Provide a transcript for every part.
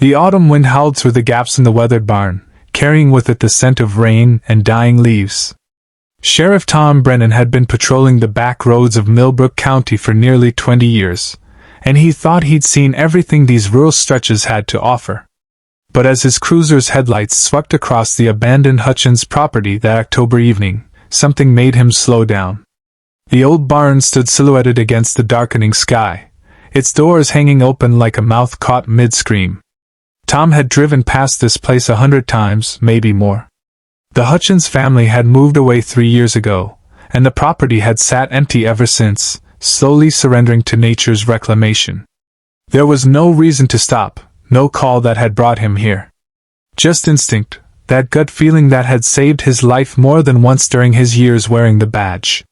The autumn wind howled through the gaps in the weathered barn, carrying with it the scent of rain and dying leaves. Sheriff Tom Brennan had been patrolling the back roads of Millbrook County for nearly 20 years, and he thought he'd seen everything these rural stretches had to offer. But as his cruiser's headlights swept across the abandoned Hutchins property that October evening, something made him slow down. The old barn stood silhouetted against the darkening sky, its doors hanging open like a mouth caught mid-scream. Tom had driven past this place 100 times, maybe more. The Hutchins family had moved away 3 years ago, and the property had sat empty ever since, slowly surrendering to nature's reclamation. There was no reason to stop, no call that had brought him here. Just instinct, that gut feeling that had saved his life more than once during his years wearing the badge.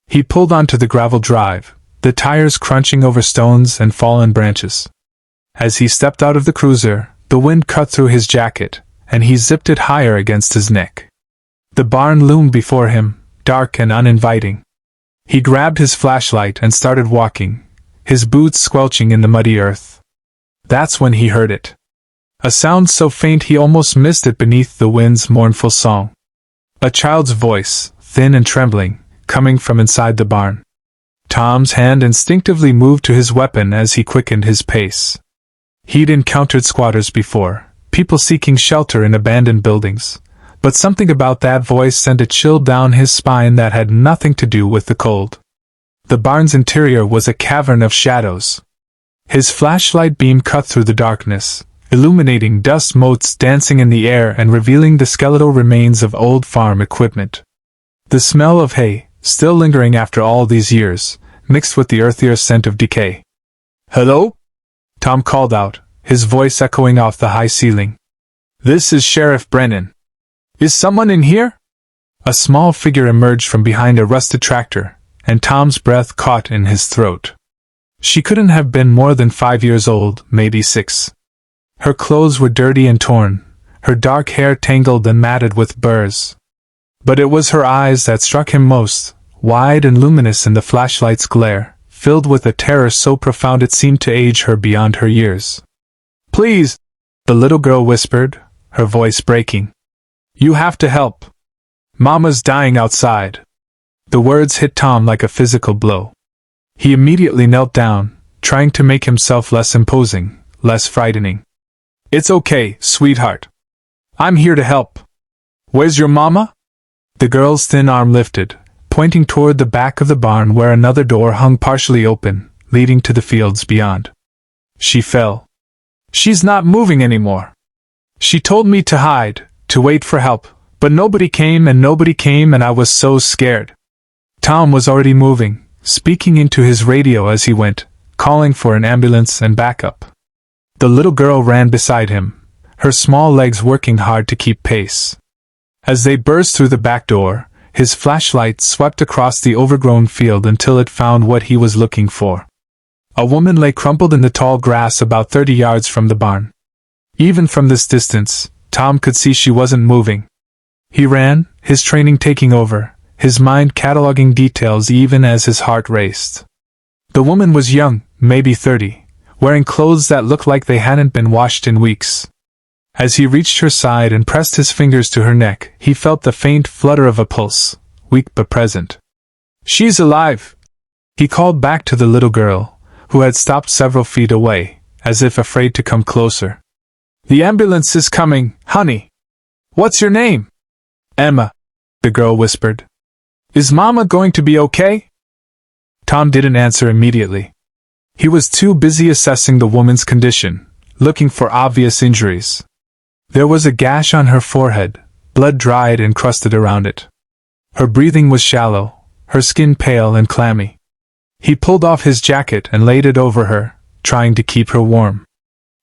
He pulled onto the gravel drive, the tires crunching over stones and fallen branches. As he stepped out of the cruiser, the wind cut through his jacket, and he zipped it higher against his neck. The barn loomed before him, dark and uninviting. He grabbed his flashlight and started walking, his boots squelching in the muddy earth. That's when he heard it. A sound so faint he almost missed it beneath the wind's mournful song. A child's voice, thin and trembling, coming from inside the barn. Tom's hand instinctively moved to his weapon as he quickened his pace. He'd encountered squatters before, people seeking shelter in abandoned buildings, but something about that voice sent a chill down his spine that had nothing to do with the cold. The barn's interior was a cavern of shadows. His flashlight beam cut through the darkness, illuminating dust motes dancing in the air and revealing the skeletal remains of old farm equipment. The smell of hay, still lingering after all these years, mixed with the earthier scent of decay. "Hello?" Tom called out, his voice echoing off the high ceiling. "This is Sheriff Brennan. Is someone in here?" A small figure emerged from behind a rusted tractor, and Tom's breath caught in his throat. She couldn't have been more than 5 years old, maybe 6. Her clothes were dirty and torn, her dark hair tangled and matted with burrs. But it was her eyes that struck him most, wide and luminous in the flashlight's glare, filled with a terror so profound it seemed to age her beyond her years. "Please," the little girl whispered, her voice breaking. "You have to help. Mama's dying outside." The words hit Tom like a physical blow. He immediately knelt down, trying to make himself less imposing, less frightening. "It's okay, sweetheart. I'm here to help. Where's your mama?" The girl's thin arm lifted, pointing toward the back of the barn where another door hung partially open, leading to the fields beyond. She fell. "She's not moving anymore. She told me to hide, to wait for help, but nobody came and I was so scared." Tom was already moving, speaking into his radio as he went, calling for an ambulance and backup. The little girl ran beside him, her small legs working hard to keep pace. As they burst through the back door, his flashlight swept across the overgrown field until it found what he was looking for. A woman lay crumpled in the tall grass about 30 yards from the barn. Even from this distance, Tom could see she wasn't moving. He ran, his training taking over, his mind cataloging details even as his heart raced. The woman was young, maybe 30, wearing clothes that looked like they hadn't been washed in weeks. As he reached her side and pressed his fingers to her neck, he felt the faint flutter of a pulse, weak but present. "She's alive!" He called back to the little girl, who had stopped several feet away, as if afraid to come closer. "The ambulance is coming, honey. What's your name?" "Emma," the girl whispered. "Is Mama going to be okay?" Tom didn't answer immediately. He was too busy assessing the woman's condition, looking for obvious injuries. There was a gash on her forehead, blood dried and crusted around it. Her breathing was shallow, her skin pale and clammy. He pulled off his jacket and laid it over her, trying to keep her warm.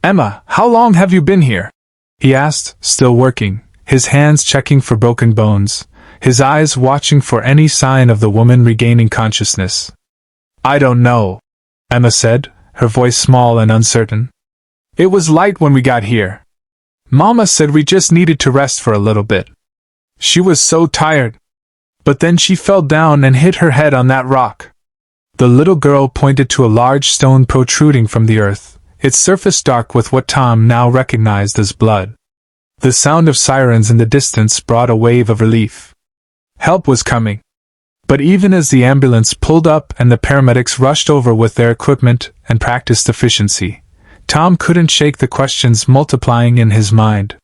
"Emma, how long have you been here?" he asked, still working, his hands checking for broken bones, his eyes watching for any sign of the woman regaining consciousness. "I don't know," Emma said, her voice small and uncertain. "It was light when we got here. Mama said we just needed to rest for a little bit. She was so tired. But then she fell down and hit her head on that rock." The little girl pointed to a large stone protruding from the earth, its surface dark with what Tom now recognized as blood. The sound of sirens in the distance brought a wave of relief. Help was coming. But even as the ambulance pulled up and the paramedics rushed over with their equipment and practiced efficiency, Tom couldn't shake the questions multiplying in his mind.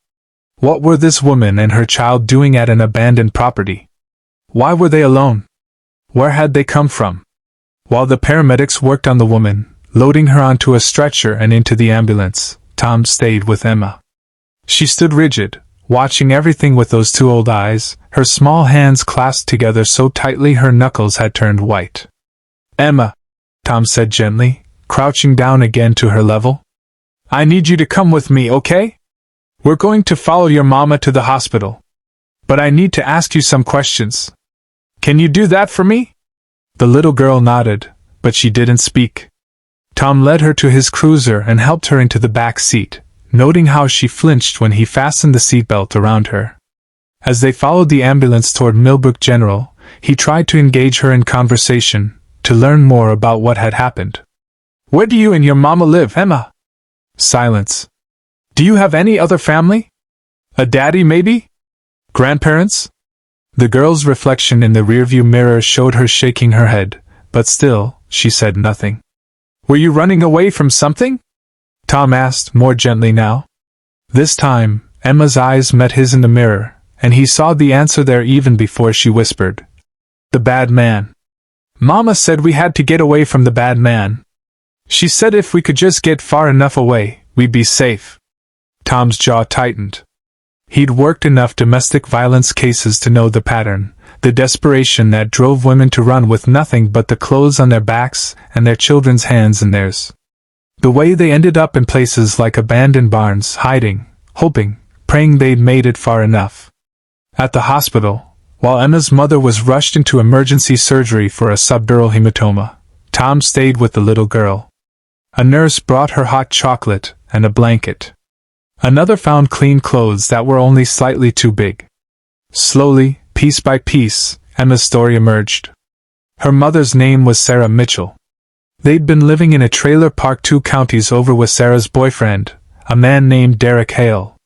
What were this woman and her child doing at an abandoned property? Why were they alone? Where had they come from? While the paramedics worked on the woman, loading her onto a stretcher and into the ambulance, Tom stayed with Emma. She stood rigid, watching everything with those two old eyes, her small hands clasped together so tightly her knuckles had turned white. "Emma," Tom said gently, crouching down again to her level. "I need you to come with me, okay? We're going to follow your mama to the hospital. But I need to ask you some questions. Can you do that for me?" The little girl nodded, but she didn't speak. Tom led her to his cruiser and helped her into the back seat, noting how she flinched when he fastened the seatbelt around her. As they followed the ambulance toward Millbrook General, he tried to engage her in conversation, to learn more about what had happened. "Where do you and your mama live, Emma?" Silence. "Do you have any other family? A daddy, maybe? Grandparents?" The girl's reflection in the rearview mirror showed her shaking her head, but still, she said nothing. "Were you running away from something?" Tom asked, more gently now. This time, Emma's eyes met his in the mirror, and he saw the answer there even before she whispered. "The bad man. Mama said we had to get away from the bad man. She said if we could just get far enough away, we'd be safe." Tom's jaw tightened. He'd worked enough domestic violence cases to know the pattern, the desperation that drove women to run with nothing but the clothes on their backs and their children's hands in theirs. The way they ended up in places like abandoned barns, hiding, hoping, praying they'd made it far enough. At the hospital, while Emma's mother was rushed into emergency surgery for a subdural hematoma, Tom stayed with the little girl. A nurse brought her hot chocolate and a blanket. Another found clean clothes that were only slightly too big. Slowly, piece by piece, Emma's story emerged. Her mother's name was Sarah Mitchell. They'd been living in a trailer park 2 counties over with Sarah's boyfriend, a man named Derek Hale.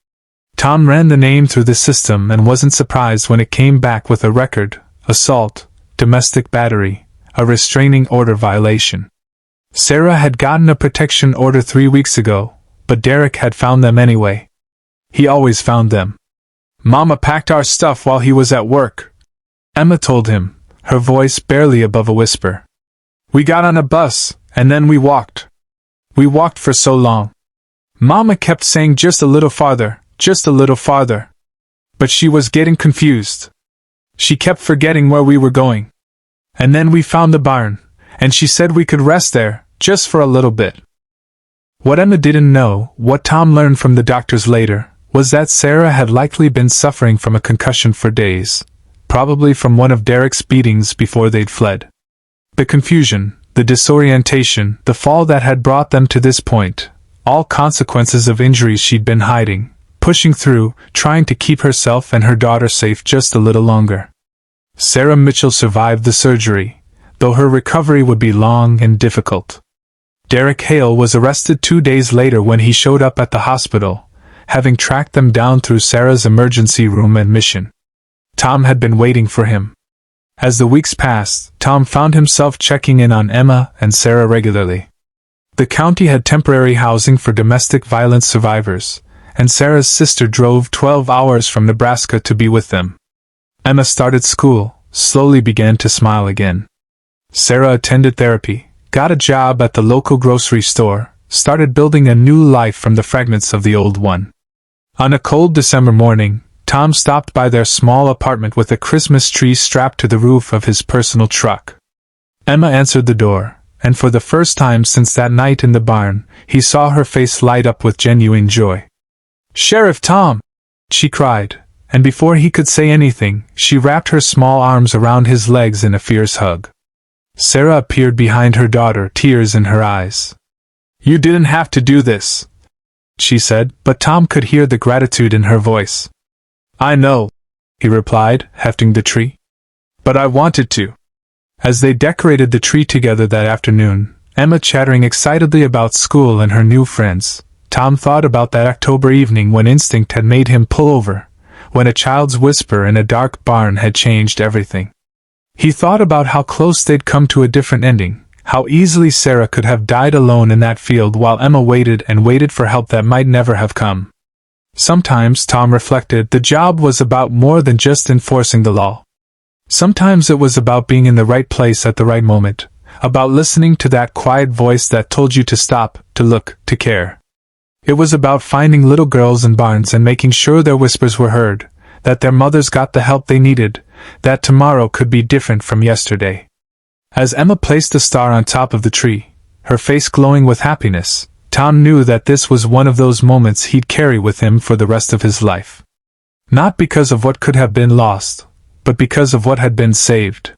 Tom ran the name through the system and wasn't surprised when it came back with a record: assault, domestic battery, a restraining order violation. Sarah had gotten a protection order 3 weeks ago, but Derek had found them anyway. He always found them. "Mama packed our stuff while he was at work," Emma told him, her voice barely above a whisper. "We got on a bus, and then we walked. We walked for so long. Mama kept saying just a little farther, just a little farther. But she was getting confused. She kept forgetting where we were going. And then we found the barn, and she said we could rest there, just for a little bit." What Emma didn't know, what Tom learned from the doctors later, was that Sarah had likely been suffering from a concussion for days, probably from one of Derek's beatings before they'd fled. The confusion, the disorientation, the fall that had brought them to this point, all consequences of injuries she'd been hiding, pushing through, trying to keep herself and her daughter safe just a little longer. Sarah Mitchell survived the surgery, though her recovery would be long and difficult. Derek Hale was arrested 2 days later when he showed up at the hospital, having tracked them down through Sarah's emergency room admission. Tom had been waiting for him. As the weeks passed, Tom found himself checking in on Emma and Sarah regularly. The county had temporary housing for domestic violence survivors, and Sarah's sister drove 12 hours from Nebraska to be with them. Emma started school, slowly began to smile again. Sarah attended therapy, got a job at the local grocery store, started building a new life from the fragments of the old one. On a cold December morning, Tom stopped by their small apartment with a Christmas tree strapped to the roof of his personal truck. Emma answered the door, and for the first time since that night in the barn, he saw her face light up with genuine joy. "Sheriff Tom!" she cried, and before he could say anything, she wrapped her small arms around his legs in a fierce hug. Sarah appeared behind her daughter, tears in her eyes. "You didn't have to do this," she said, but Tom could hear the gratitude in her voice. "I know," he replied, hefting the tree. "But I wanted to." As they decorated the tree together that afternoon, Emma chattering excitedly about school and her new friends. Tom thought about that October evening when instinct had made him pull over, when a child's whisper in a dark barn had changed everything. He thought about how close they'd come to a different ending, how easily Sarah could have died alone in that field while Emma waited and waited for help that might never have come. Sometimes, Tom reflected, the job was about more than just enforcing the law. Sometimes it was about being in the right place at the right moment, about listening to that quiet voice that told you to stop, to look, to care. It was about finding little girls in barns and making sure their whispers were heard, that their mothers got the help they needed, that tomorrow could be different from yesterday. As Emma placed the star on top of the tree, her face glowing with happiness, Tom knew that this was one of those moments he'd carry with him for the rest of his life. Not because of what could have been lost, but because of what had been saved.